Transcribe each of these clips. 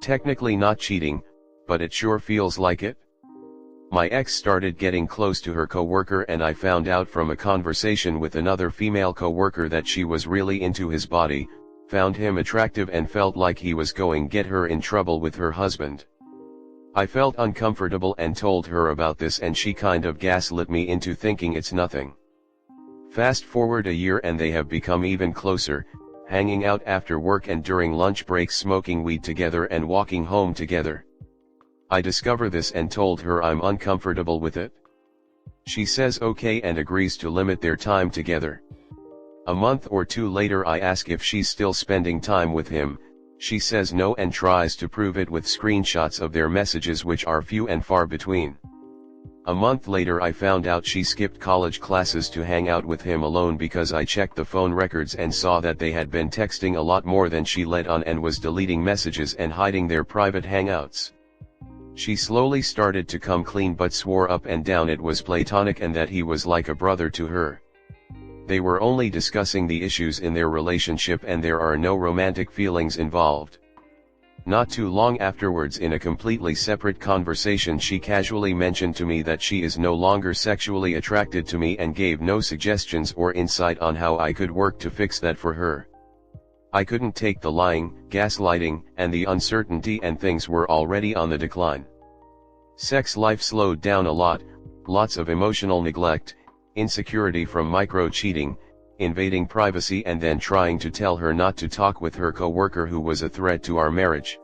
Technically not cheating, but it sure feels like it. My ex started getting close to her coworker and I found out from a conversation with another female coworker that she was really into his body, found him attractive and felt like he was going to get her in trouble with her husband. I felt uncomfortable and told her about this and she kind of gaslit me into thinking it's nothing. Fast forward a year and they have become even closer, hanging out after work and during lunch breaks, smoking weed together and walking home together. I discover this and told her I'm uncomfortable with it. She says okay and agrees to limit their time together. A month or two later I ask if she's still spending time with him. She says no and tries to prove it with screenshots of their messages, which are few and far between. A month later I found out she skipped college classes to hang out with him alone because I checked the phone records and saw that they had been texting a lot more than she let on and was deleting messages and hiding their private hangouts. She slowly started to come clean but swore up and down it was platonic and that he was like a brother to her. They were only discussing the issues in their relationship and there are no romantic feelings involved. Not too long afterwards, in a completely separate conversation, she casually mentioned to me that she is no longer sexually attracted to me and gave no suggestions or insight on how I could work to fix that for her. I couldn't take the lying, gaslighting, and the uncertainty, and things were already on the decline. Sex life slowed down a lot, lots of emotional neglect, insecurity from micro-cheating, invading privacy, and then trying to tell her not to talk with her coworker who was a threat to our marriage.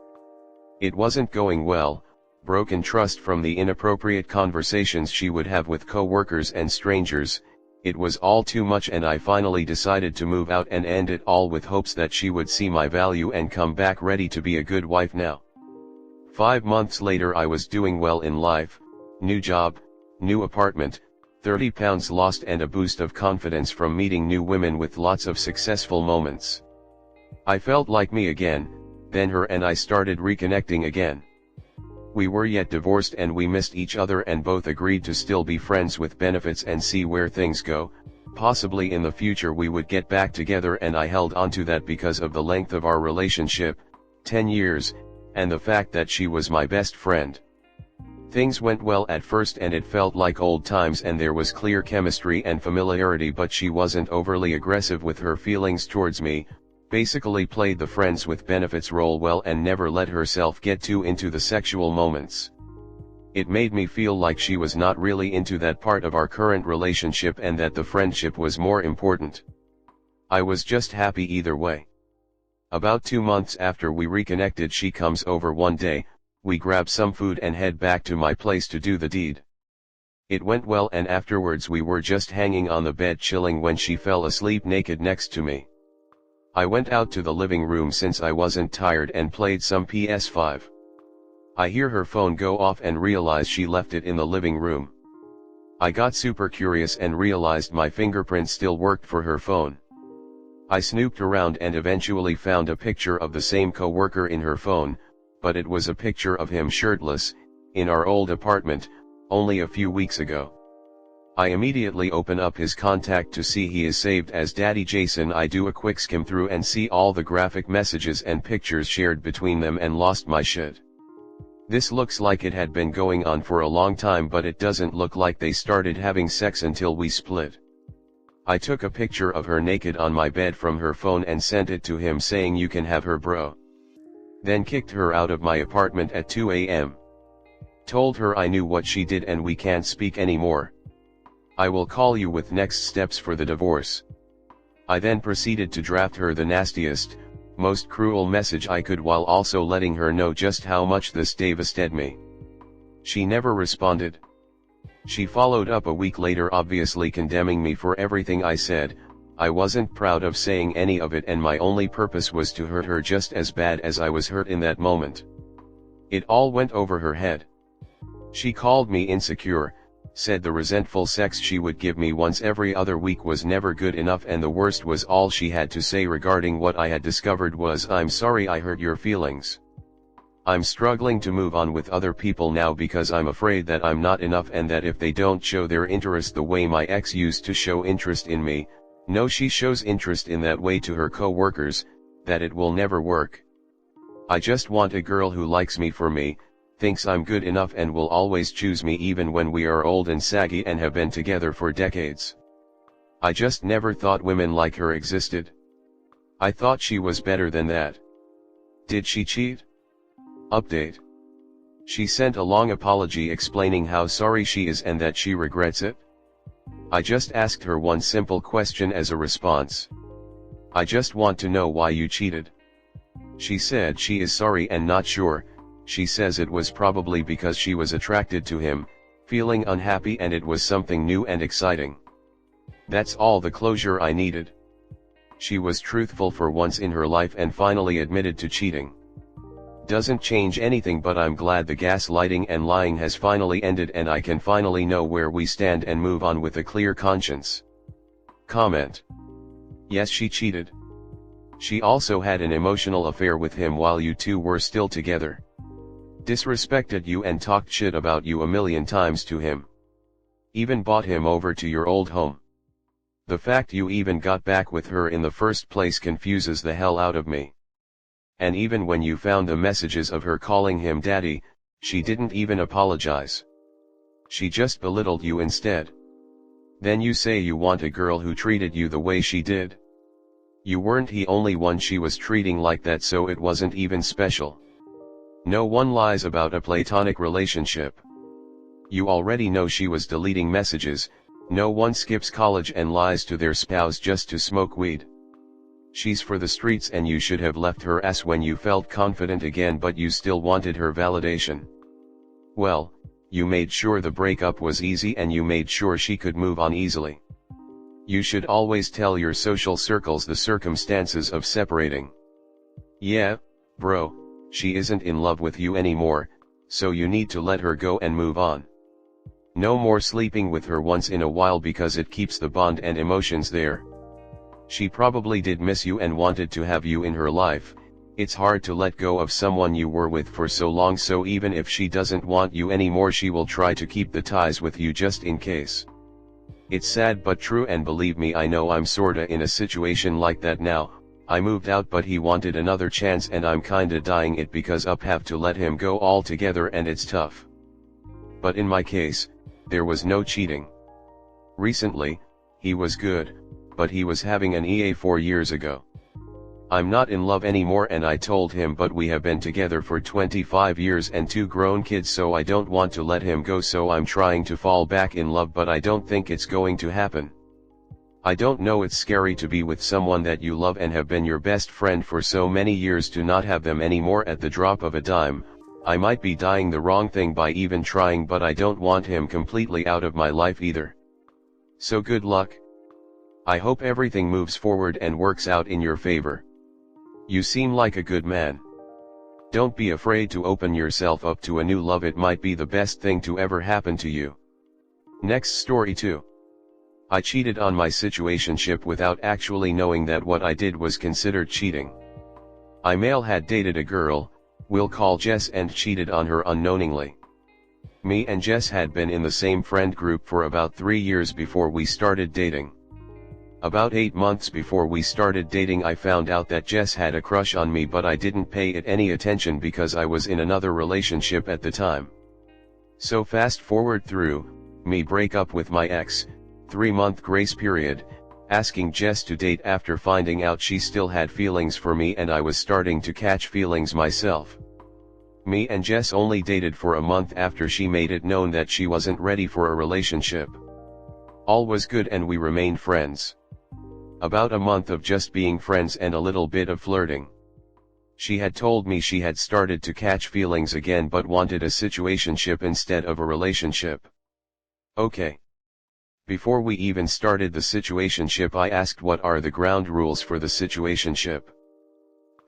It wasn't going well, broken trust from the inappropriate conversations she would have with coworkers and strangers. It was all too much and I finally decided to move out and end it all with hopes that she would see my value and come back ready to be a good wife now. 5 months later I was doing well in life, new job, new apartment, 30 pounds lost and a boost of confidence from meeting new women with lots of successful moments. I felt like me again, then her and I started reconnecting again. We were yet divorced and we missed each other and both agreed to still be friends with benefits and see where things go. Possibly in the future we would get back together and I held onto that because of the length of our relationship, 10 years, and the fact that she was my best friend. Things went well at first and it felt like old times and there was clear chemistry and familiarity, but she wasn't overly aggressive with her feelings towards me, basically played the friends with benefits role well and never let herself get too into the sexual moments. It made me feel like she was not really into that part of our current relationship and that the friendship was more important. I was just happy either way. About 2 months after we reconnected, she comes over one day. We grab some food and head back to my place to do the deed. It went well and afterwards we were just hanging on the bed chilling when she fell asleep naked next to me. I went out to the living room since I wasn't tired and played some PS5. I hear her phone go off and realize she left it in the living room. I got super curious and realized my fingerprint still worked for her phone. I snooped around and eventually found a picture of the same coworker in her phone, but it was a picture of him shirtless, in our old apartment, only a few weeks ago. I immediately open up his contact to see he is saved as Daddy Jason. I do a quick skim through and see all the graphic messages and pictures shared between them and lost my shit. This looks like it had been going on for a long time, but it doesn't look like they started having sex until we split. I took a picture of her naked on my bed from her phone and sent it to him saying, "You can have her, bro." Then kicked her out of my apartment at 2 a.m. Told her I knew what she did and we can't speak anymore. I will call you with next steps for the divorce. I then proceeded to draft her the nastiest, most cruel message I could, while also letting her know just how much this devastated me. She never responded. She followed up a week later, obviously condemning me for everything I said. I wasn't proud of saying any of it and my only purpose was to hurt her just as bad as I was hurt in that moment. It all went over her head. She called me insecure, said the resentful sex she would give me once every other week was never good enough, and the worst was all she had to say regarding what I had discovered was, "I'm sorry I hurt your feelings. I'm struggling to move on with other people now because I'm afraid that I'm not enough and that if they don't show their interest the way my ex used to show interest in me, no, she shows interest in that way to her co-workers, that it will never work. I just want a girl who likes me for me, thinks I'm good enough and will always choose me even when we are old and saggy and have been together for decades. I just never thought women like her existed. I thought she was better than that. Did she cheat? Update. She sent a long apology explaining how sorry she is and that she regrets it. I just asked her one simple question as a response. I just want to know why you cheated. She said she is sorry and not sure. She says it was probably because she was attracted to him, feeling unhappy, and it was something new and exciting. That's all the closure I needed. She was truthful for once in her life and finally admitted to cheating. Doesn't change anything, but I'm glad the gaslighting and lying has finally ended and I can finally know where we stand and move on with a clear conscience. Comment. Yes, she cheated. She also had an emotional affair with him while you two were still together. Disrespected you and talked shit about you a million times to him. Even brought him over to your old home. The fact you even got back with her in the first place confuses the hell out of me. And even when you found the messages of her calling him daddy, she didn't even apologize. She just belittled you instead. Then you say you want a girl who treated you the way she did. You weren't the only one she was treating like that, so it wasn't even special. No one lies about a platonic relationship. You already know she was deleting messages. No one skips college and lies to their spouse just to smoke weed. She's for the streets and you should have left her ass when you felt confident again, but you still wanted her validation. Well, you made sure the breakup was easy and you made sure she could move on easily. You should always tell your social circles the circumstances of separating. Yeah, bro, she isn't in love with you anymore, so you need to let her go and move on. No more sleeping with her once in a while because it keeps the bond and emotions there. She probably did miss you and wanted to have you in her life. It's hard to let go of someone you were with for so long, so even if she doesn't want you anymore, she will try to keep the ties with you just in case. It's sad but true, and believe me, I know I'm sorta in a situation like that now. I moved out but he wanted another chance and I'm kinda dying it because I have to let him go altogether and it's tough. But in my case, there was no cheating. Recently, he was good, but he was having an EA 4 years ago. I'm not in love anymore and I told him, but we have been together for 25 years and 2 grown kids, so I don't want to let him go, so I'm trying to fall back in love, but I don't think it's going to happen. I don't know, it's scary to be with someone that you love and have been your best friend for so many years to not have them anymore at the drop of a dime. I might be dying the wrong thing by even trying, but I don't want him completely out of my life either. So good luck. I hope everything moves forward and works out in your favor. You seem like a good man. Don't be afraid to open yourself up to a new love, it might be the best thing to ever happen to you. Next story 2. I cheated on my situationship without actually knowing that what I did was considered cheating. I had dated a girl, we'll call Jess, and cheated on her unknowingly. Me and Jess had been in the same friend group for about 3 years before we started dating. About 8 months before we started dating, I found out that Jess had a crush on me, but I didn't pay it any attention because I was in another relationship at the time. So fast forward through, me break up with my ex, 3-month grace period, asking Jess to date after finding out she still had feelings for me and I was starting to catch feelings myself. Me and Jess only dated for a month after she made it known that she wasn't ready for a relationship. All was good and we remained friends. About a month of just being friends and a little bit of flirting. She had told me she had started to catch feelings again but wanted a situationship instead of a relationship. Okay. Before we even started the situationship, I asked what are the ground rules for the situationship.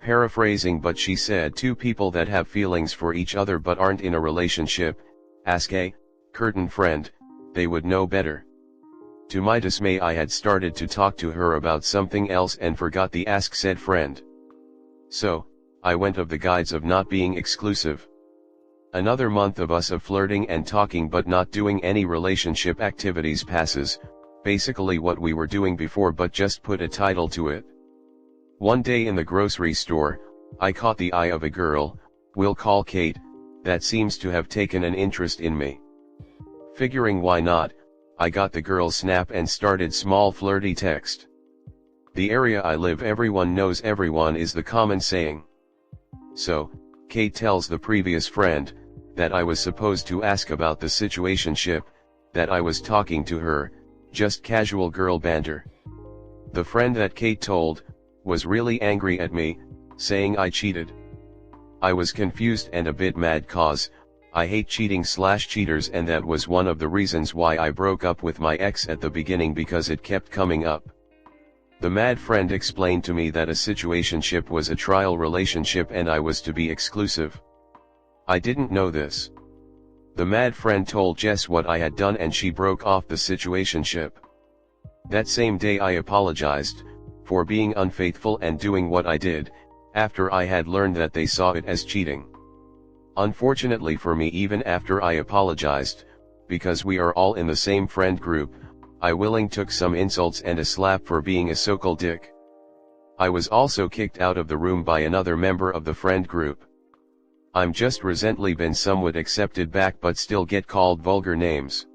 Paraphrasing, but she said 2 people that have feelings for each other but aren't in a relationship, ask a curtain friend, they would know better. To my dismay, I had started to talk to her about something else and forgot the ask said friend. So, I went of the guides of not being exclusive. Another month of us of flirting and talking but not doing any relationship activities passes, basically what we were doing before but just put a title to it. One day in the grocery store, I caught the eye of a girl, we'll call Kate, that seems to have taken an interest in me. Figuring why not, I got the girl's snap and started small flirty text. The area I live everyone knows everyone is the common saying. So, Kate tells the previous friend, that I was supposed to ask about the situationship, that I was talking to her, just casual girl banter. The friend that Kate told, was really angry at me, saying I cheated. I was confused and a bit mad cause, I hate cheating/cheaters, and that was one of the reasons why I broke up with my ex at the beginning, because it kept coming up. The mad friend explained to me that a situationship was a trial relationship and I was to be exclusive. I didn't know this. The mad friend told Jess what I had done and she broke off the situationship. That same day I apologized, for being unfaithful and doing what I did, after I had learned that they saw it as cheating. Unfortunately for me, even after I apologized, because we are all in the same friend group, I willing took some insults and a slap for being a so-called dick. I was also kicked out of the room by another member of the friend group. I'm just recently been somewhat accepted back but still get called vulgar names.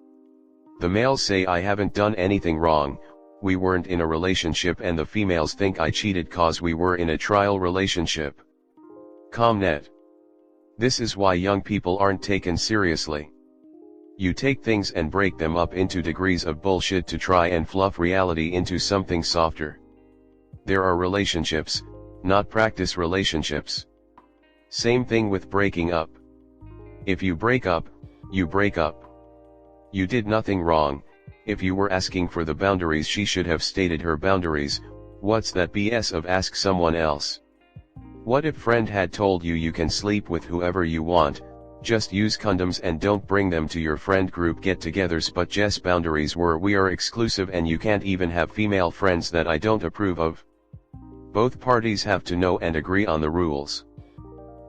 The males say I haven't done anything wrong, we weren't in a relationship, and the females think I cheated cause we were in a trial relationship. Comnet. This is why young people aren't taken seriously. You take things and break them up into degrees of bullshit to try and fluff reality into something softer. There are relationships, not practice relationships. Same thing with breaking up. If you break up, you break up. You did nothing wrong. If you were asking for the boundaries, she should have stated her boundaries. What's that BS of ask someone else? What if friend had told you you can sleep with whoever you want, just use condoms and don't bring them to your friend group get-togethers, but Jess' boundaries were we are exclusive and you can't even have female friends that I don't approve of. Both parties have to know and agree on the rules.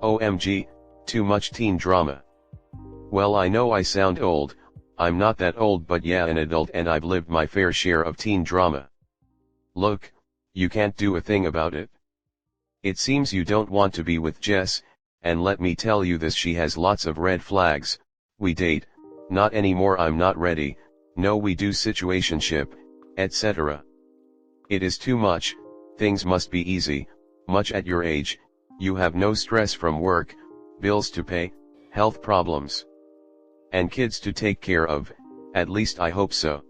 OMG, too much teen drama. Well, I know I sound old, I'm not that old, but yeah, an adult, and I've lived my fair share of teen drama. Look, you can't do a thing about it. It seems you don't want to be with Jess, and let me tell you this, she has lots of red flags. We date, not anymore, I'm not ready, no we do situationship, etc. It is too much, things must be easy, much at your age, you have no stress from work, bills to pay, health problems, and kids to take care of, at least I hope so.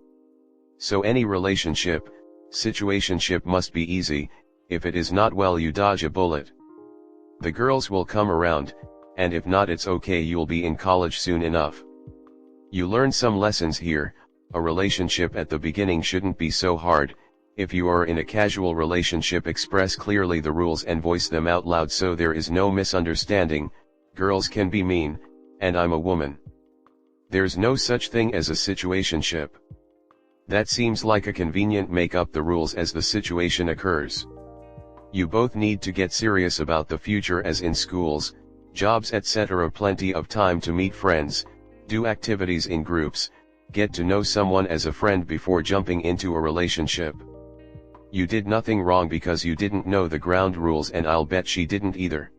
So any relationship, situationship must be easy, if it is not, well, you dodge a bullet. The girls will come around, and if not, it's okay, you'll be in college soon enough. You learn some lessons here. A relationship at the beginning shouldn't be so hard. If you are in a casual relationship, express clearly the rules and voice them out loud so there is no misunderstanding. Girls can be mean, and I'm a woman. There's no such thing as a situationship. That seems like a convenient make up the rules as the situation occurs. You both need to get serious about the future, as in schools, jobs, etc. Plenty of time to meet friends, do activities in groups, get to know someone as a friend before jumping into a relationship. You did nothing wrong because you didn't know the ground rules, and I'll bet she didn't either.